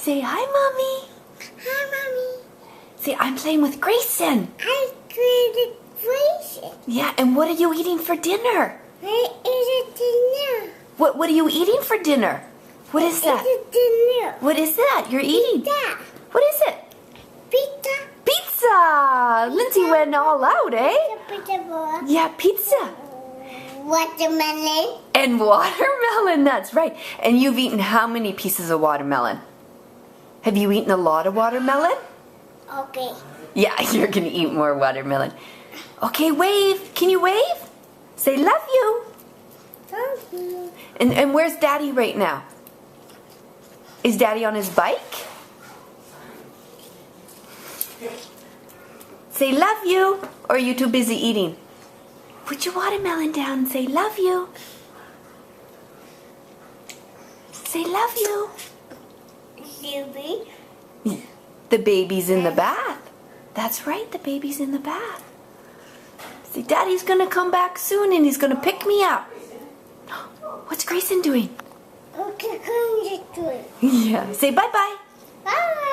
Say hi, Mommy. Hi, Mommy. Say, I'm playing with Grayson. I created Grayson. Yeah, and what are you eating for dinner? I ate a dinner. What are you eating for dinner? What is that? It's a dinner. What is that you're eating? Pizza. What is it? Pizza. Pizza! Lindsay went all out, eh? Pizza. Yeah, pizza. Watermelon. And watermelon, that's right. And you've eaten how many pieces of watermelon? Have you eaten a lot of watermelon? Okay. Yeah, you're gonna eat more watermelon. Okay, wave. Can you wave? Say love you. Thank you. And where's Daddy right now? Is Daddy on his bike? Say love you. Or are you too busy eating? Put your watermelon down and say love you. Say love you. Silly. The baby's in the bath. That's right, the baby's in the bath. See, Daddy's gonna come back soon and he's gonna pick me up. What's Grayson doing? Okay, come to it. Yeah. Say bye-bye. Bye.